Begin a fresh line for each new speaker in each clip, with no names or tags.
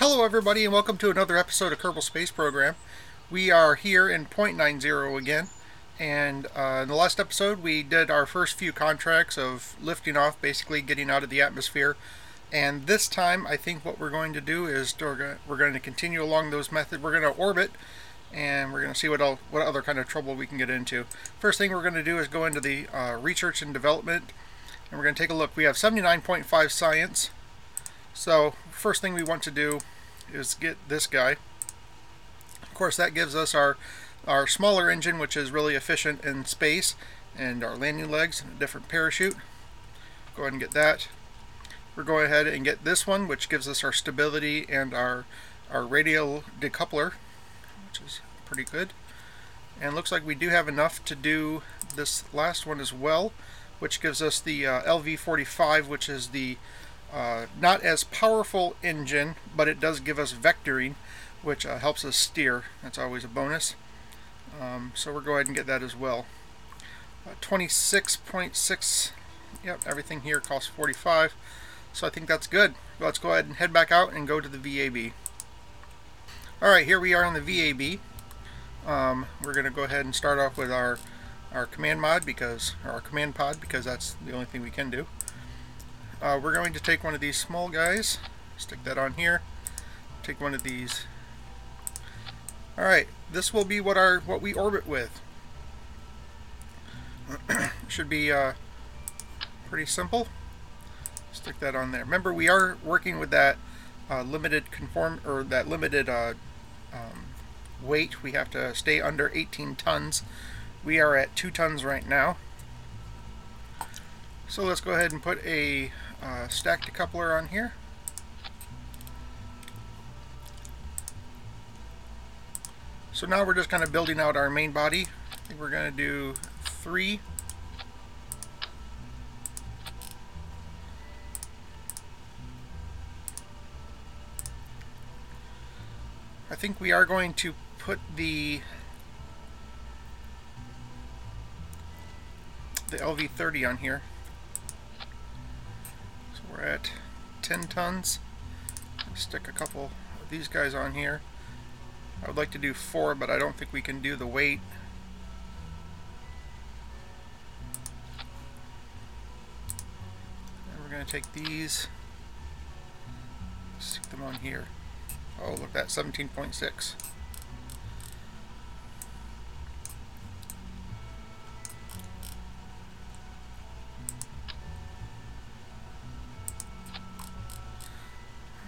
Hello everybody and welcome to another episode of Kerbal Space Program. We are here in point 90 again, and in the last episode we did our first few contracts of lifting off, basically getting out of the atmosphere. And this time I think what we're going to do is we're going to continue along those methods. We're going to orbit and we're going to see what other kind of trouble we can get into. First thing we're going to do is go into the research and development, and we're going to take a look. We have 79.5 science. So first thing we want to do is get this guy. Of course, that gives us our smaller engine, which is really efficient in space, and our landing legs and a different parachute. Go ahead and get that. We're going ahead and get this one, which gives us our stability and our radial decoupler, which is pretty good. And looks like we do have enough to do this last one as well, which gives us the LV-45, which is the not as powerful engine, but it does give us vectoring, which helps us steer. That's always a bonus. So we'll go ahead and get that as well. 26.6. Yep, everything here costs 45. So I think that's good. Let's go ahead and head back out and go to the VAB. Alright, here we are on the VAB. We're going to go ahead and start off with our command pod because that's the only thing we can do. We're going to take one of these small guys, stick that on here, take one of these. Alright, this will be what we orbit with. Should be pretty simple. Stick that on there. Remember, we are working with that limited weight. We have to stay under 18 tons. We are at 2 tons right now. So let's go ahead and put a stack decoupler on here. So now we're just kind of building out our main body. I think we're going to do 3. I think we are going to put the LV-30 on here. So we're at 10 tons. Let's stick a couple of these guys on here. I would like to do 4, but I don't think we can do the weight. And we're going to take these, stick them on here. Oh, look, that's 17.6.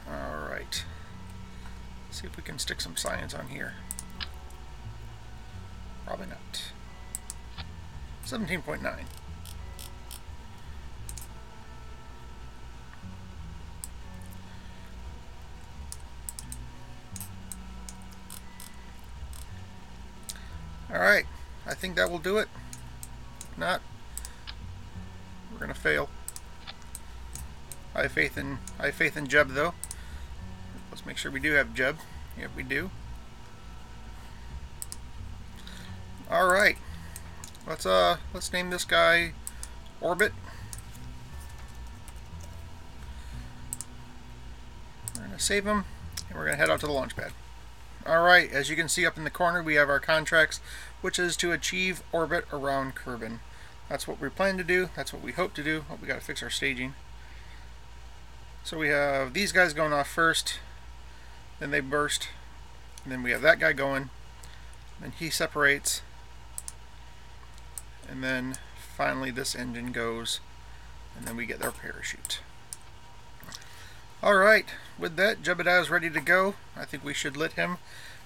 Alright. See if we can stick some science on here. Probably not. 17.9. Alright, I think that will do it. If not, we're gonna fail. I have faith in Jeb though. Let's make sure we do have Jeb. Yep, we do. Alright. Let's name this guy Orbit. We're gonna save him and we're gonna head out to the launch pad. Alright, as you can see up in the corner, we have our contracts, which is to achieve orbit around Kerbin. That's what we plan to do. That's what we hope to do. But we got to fix our staging. So we have these guys going off first, then they burst, and then we have that guy going, then he separates, and then finally this engine goes, and then we get their parachute. Alright, with that, Jebediah is ready to go. I think we should let him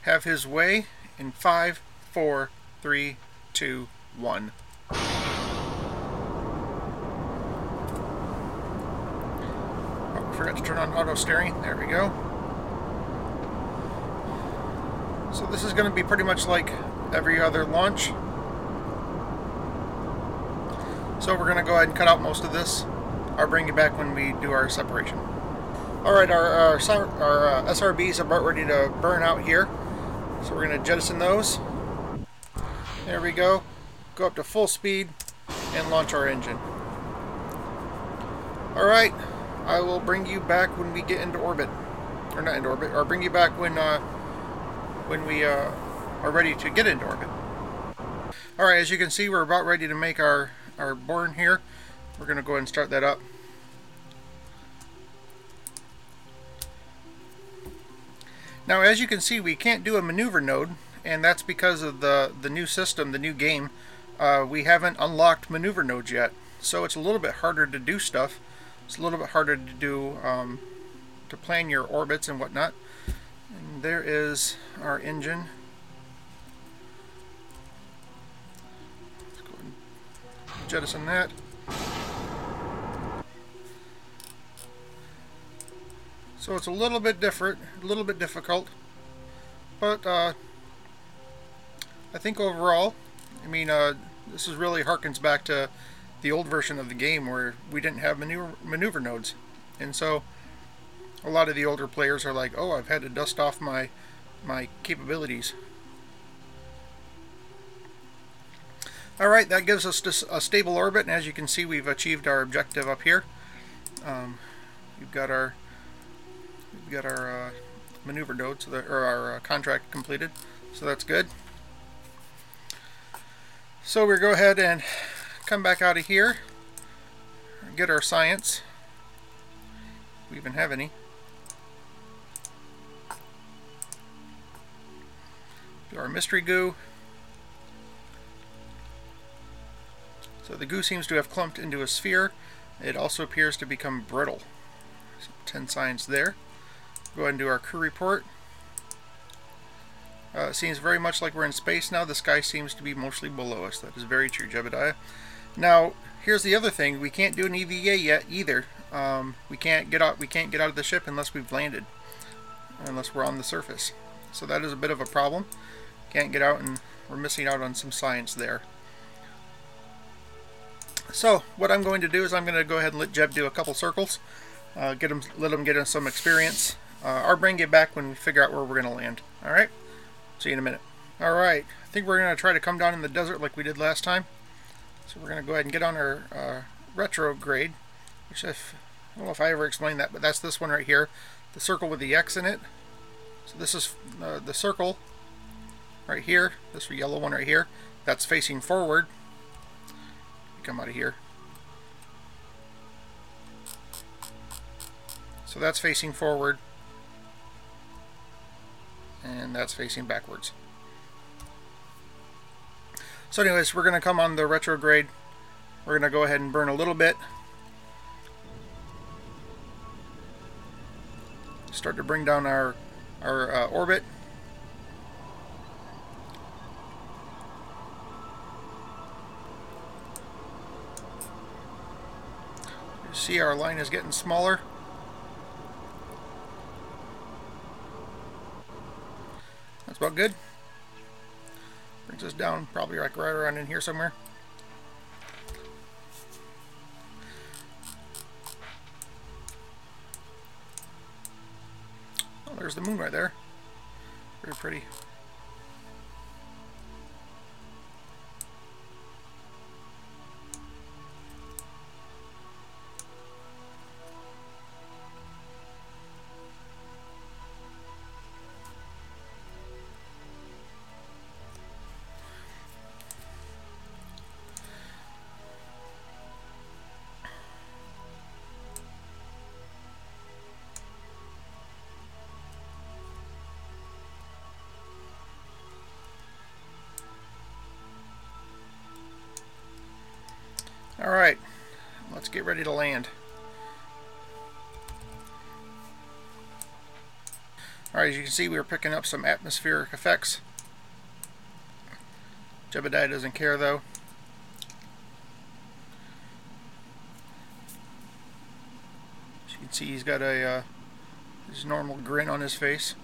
have his way in 5, 4, 3, 2, 1. Oh, forgot to turn on auto steering. There we go. So this is going to be pretty much like every other launch. So we're going to go ahead and cut out most of this. I'll bring you back when we do our separation. Alright, our SRBs are about ready to burn out here. So we're going to jettison those. There we go. Go up to full speed and launch our engine. Alright, I will bring you back when we get into orbit. or not into orbit, or bring you back when we are ready to get into orbit. Alright, as you can see, we're about ready to make our born here. We're going to go ahead and start that up. Now, as you can see, we can't do a maneuver node, and that's because of the new system, the new game. We haven't unlocked maneuver nodes yet, so it's a little bit harder to do stuff. It's a little bit harder to do to plan your orbits and whatnot. And there is our engine. Let's go ahead and jettison that. So it's a little bit different, a little bit difficult, but I think overall, I mean, this is really harkens back to the old version of the game where we didn't have maneuver nodes, and so a lot of the older players are like, oh, I've had to dust off my capabilities. Alright, that gives us a stable orbit, and as you can see, we've achieved our objective up here. We've got our maneuver node, so or our contract completed, so that's good. So we'll go ahead and come back out of here, get our science. If we even have any. Do our mystery goo. So the goo seems to have clumped into a sphere. It also appears to become brittle. So 10 science there. Go ahead and do our crew report. It seems very much like we're in space now. The sky seems to be mostly below us. That is very true, Jebediah. Now, here's the other thing. We can't do an EVA yet either. We can't get out of the ship unless we've landed, unless we're on the surface. So that is a bit of a problem. Can't get out, and we're missing out on some science there. So what I'm going to do is I'm going to go ahead and let Jeb do a couple circles. Let him get some experience. Our brain get back when we figure out where we're going to land. Alright? See you in a minute. Alright, I think we're going to try to come down in the desert like we did last time. So we're going to go ahead and get on our retrograde, which I don't know if I ever explained that, but that's this one right here. The circle with the X in it. So this is the circle right here. This yellow one right here. That's facing forward. Come out of here. So that's facing forward, and that's facing backwards. So anyways, we're going to come on the retrograde. We're going to go ahead and burn a little bit. Start to bring down our orbit. You see our line is getting smaller. That's about good. Brings us down probably like right around in here somewhere. Oh, there's the moon right there. Very pretty. Alright, let's get ready to land. Alright, as you can see, we were picking up some atmospheric effects. Jebediah doesn't care though. As you can see, he's got his normal grin on his face.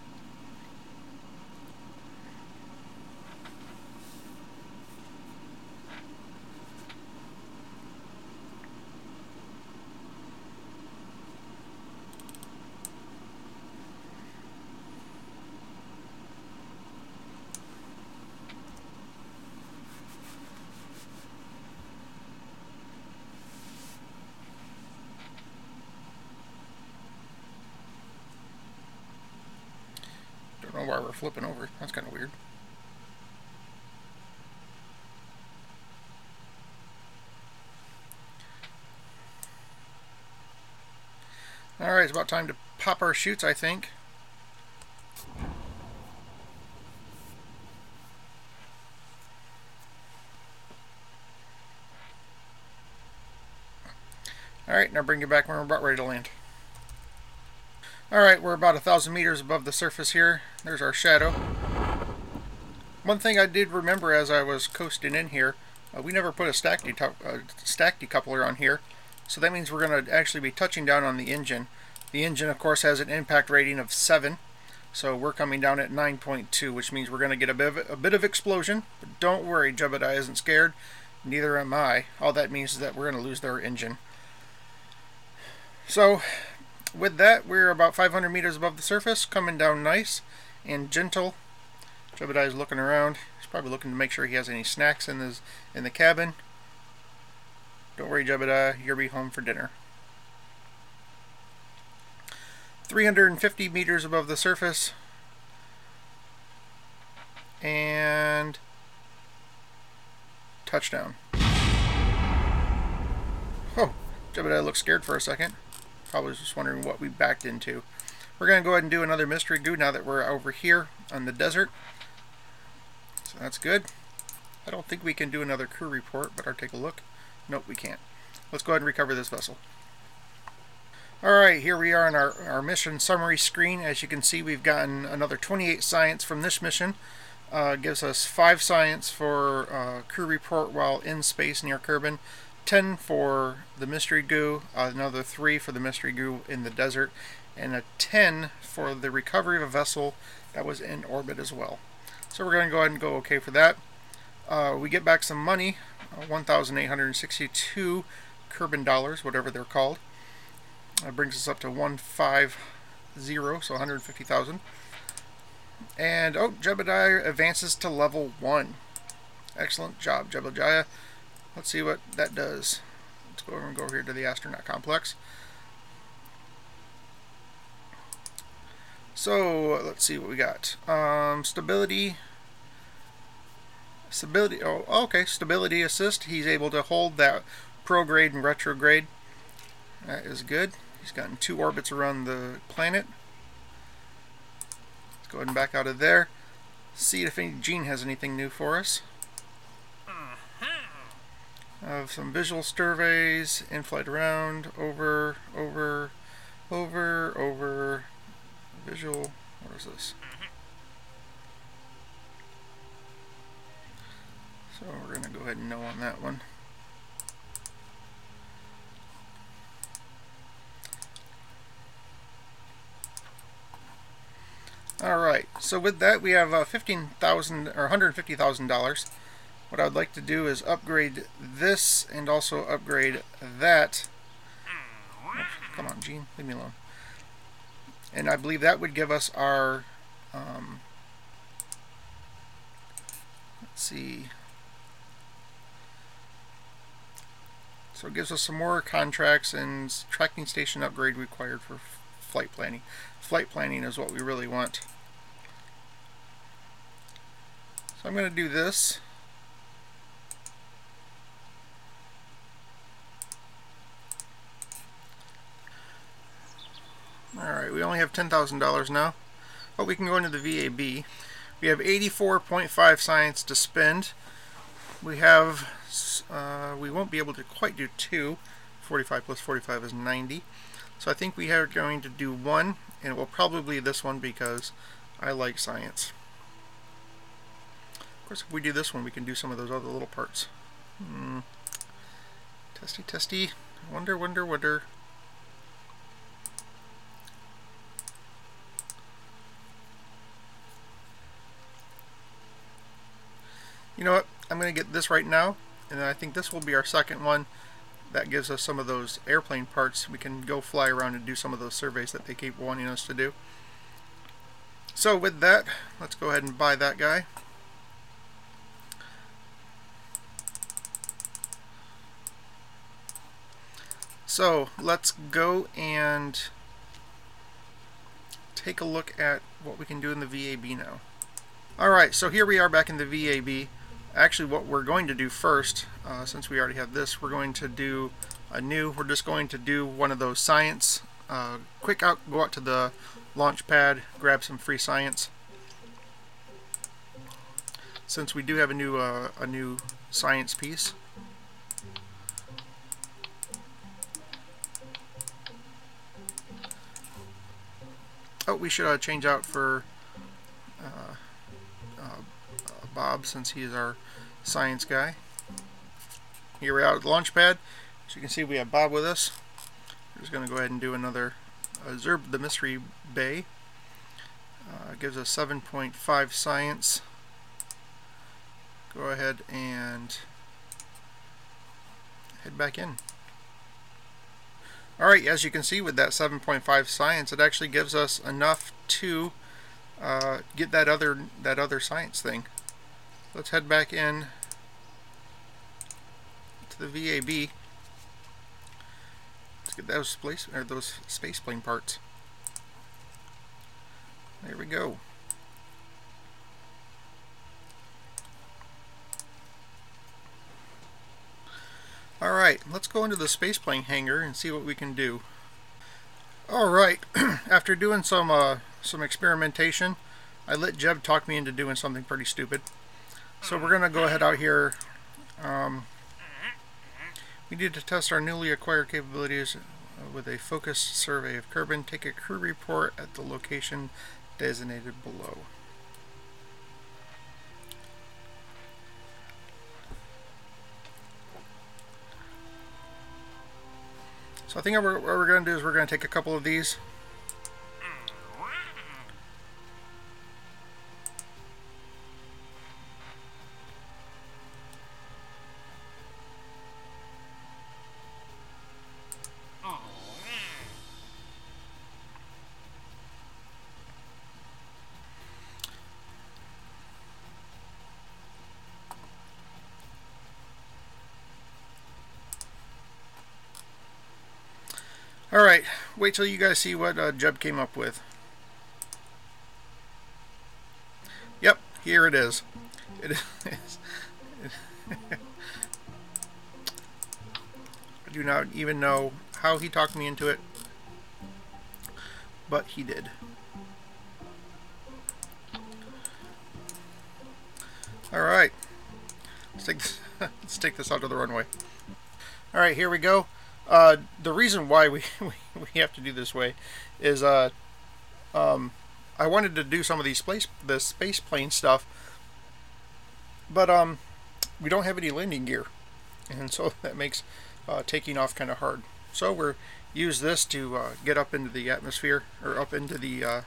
don't know why we're flipping over. That's kind of weird. Alright, it's about time to pop our chutes, I think. Alright, now bring it back when we're about ready to land. Alright, we're about 1,000 meters above the surface here. There's our shadow. One thing I did remember as I was coasting in here, we never put a stack decoupler on here. So that means we're going to actually be touching down on the engine. The engine, of course, has an impact rating of 7. So we're coming down at 9.2, which means we're going to get a bit of explosion. But don't worry, Jebediah isn't scared. Neither am I. All that means is that we're going to lose their engine. So with that, we're about 500 meters above the surface, coming down nice and gentle. Jebediah's looking around. He's probably looking to make sure he has any snacks in the cabin. Don't worry, Jebediah, you'll be home for dinner. 350 meters above the surface. And touchdown. Oh, Jebediah looked scared for a second. Probably was just wondering what we backed into. We're going to go ahead and do another mystery goo now that we're over here on the desert. So that's good. I don't think we can do another crew report, but I'll take a look. Nope, we can't. Let's go ahead and recover this vessel. Alright, here we are on our mission summary screen. As you can see, we've gotten another 28 science from this mission. Gives us 5 science for crew report while in space near Kerbin, 10 for the mystery goo, another 3 for the mystery goo in the desert, and a 10 for the recovery of a vessel that was in orbit as well. So we're going to go ahead and go okay for that. We get back some money, 1,862 Kerbin dollars, whatever they're called. That brings us up to 150, so 150,000. And oh, Jebediah advances to level 1. Excellent job, Jebediah. Let's see what that does. Let's go over and go here to the astronaut complex. So let's see what we got. Stability. Oh, okay. Stability assist. He's able to hold that prograde and retrograde. That is good. He's gotten 2 orbits around the planet. Let's go ahead and back out of there. See if Gene has anything new for us. Some visual surveys, in-flight around, over, visual, what is this? So we're going to go ahead and no on that one. Alright, so with that we have $15,000 or $150,000. What I would like to do is upgrade this and also upgrade that. Oh, come on, Gene, leave me alone. And I believe that would give us our, let's see. So it gives us some more contracts and tracking station upgrade required for flight planning. Flight planning is what we really want. So I'm going to do this. Alright, we only have $10,000 now. But we can go into the VAB. We have 84.5 science to spend. We have, we won't be able to quite do 2. 45 plus 45 is 90. So I think we are going to do 1, and it will probably be this one because I like science. Of course, if we do this one, we can do some of those other little parts. Testy, testy. Wonder. You know what? I'm going to get this right now, and I think this will be our second one. That gives us some of those airplane parts. We can go fly around and do some of those surveys that they keep wanting us to do. So with that, let's go ahead and buy that guy. So let's go and take a look at what we can do in the VAB now. Alright, so here we are back in the VAB. Actually, what we're going to do first, since we already have this, we're going to do we're just going to do one of those science. Go out to the launch pad, grab some free science. Since we do have a new science piece. Oh, we should change out for Bob, since he is our science guy. Here we are at the launch pad. So you can see we have Bob with us. We're just going to go ahead and do another Zerb the Mystery Bay. Gives us 7.5 science. Go ahead and head back in. Alright, as you can see with that 7.5 science, it actually gives us enough to get that other science thing. Let's head back in to the VAB. Let's get those space plane parts. There we go. Alright, let's go into the space plane hangar and see what we can do. Alright, after doing some experimentation, I let Jeb talk me into doing something pretty stupid. So we're going to go ahead out here. We need to test our newly acquired capabilities with a focused survey of Kerbin. Take a crew report at the location designated below. So I think what we're going to do is we're going to take a couple of these. Alright, wait till you guys see what Jeb came up with. Yep, here it is. It is. I do not even know how he talked me into it, but he did. Alright, let's take this out to the runway. Alright, here we go. The reason why we have to do this way is I wanted to do some of these space plane stuff, but we don't have any landing gear, and so that makes taking off kind of hard. So we're use this to get up into the atmosphere, or up into the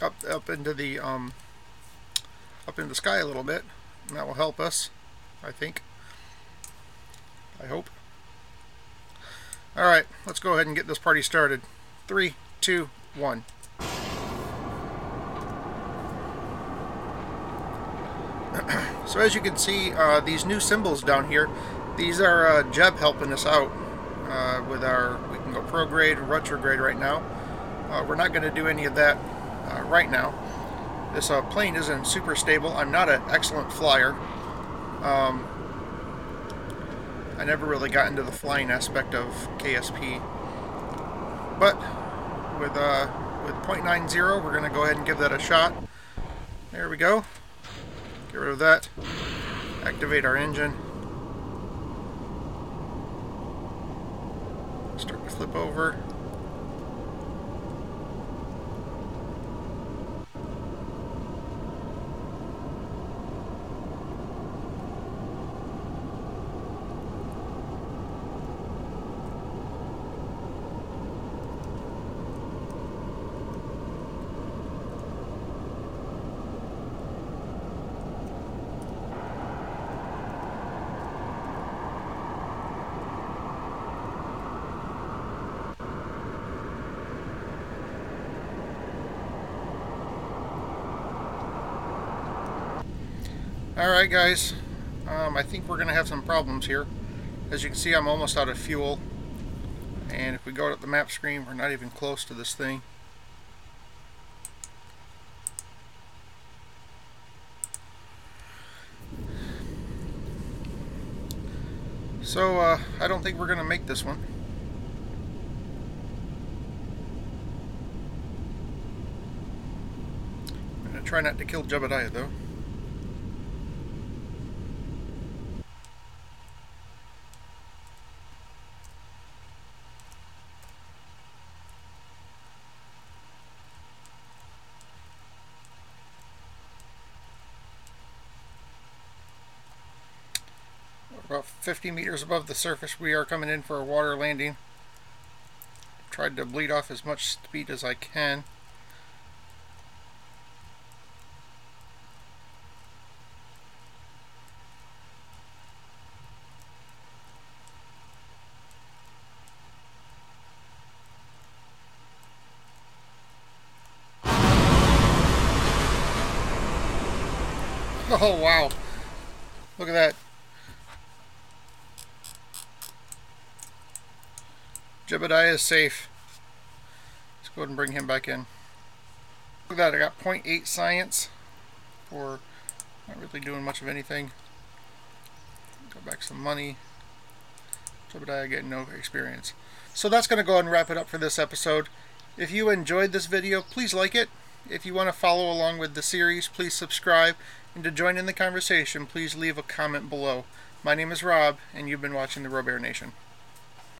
up into the up in the sky a little bit, and that will help us, I think. I hope. Alright, let's go ahead and get this party started. 3, 2, 1. So as you can see, these new symbols down here, these are Jeb helping us out with we can go prograde and retrograde right now. We're not going to do any of that right now. This plane isn't super stable. I'm not an excellent flyer. I never really got into the flying aspect of KSP. But with 0.90, we're going to go ahead and give that a shot. There we go. Get rid of that. Activate our engine. Start to flip over. Alright guys, I think we're going to have some problems here. As you can see, I'm almost out of fuel. And if we go to the map screen, we're not even close to this thing. So, I don't think we're going to make this one. I'm going to try not to kill Jebediah, though. About 50 meters above the surface, we are coming in for a water landing. Tried to bleed off as much speed as I can. Oh wow, look at that. Jebediah is safe. Let's go ahead and bring him back in. Look at that, I got 0.8 science for not really doing much of anything. Got back some money. Jebediah getting no experience. So that's going to go ahead and wrap it up for this episode. If you enjoyed this video, please like it. If you want to follow along with the series, please subscribe. And to join in the conversation, please leave a comment below. My name is Rob, and you've been watching the Robear Nation.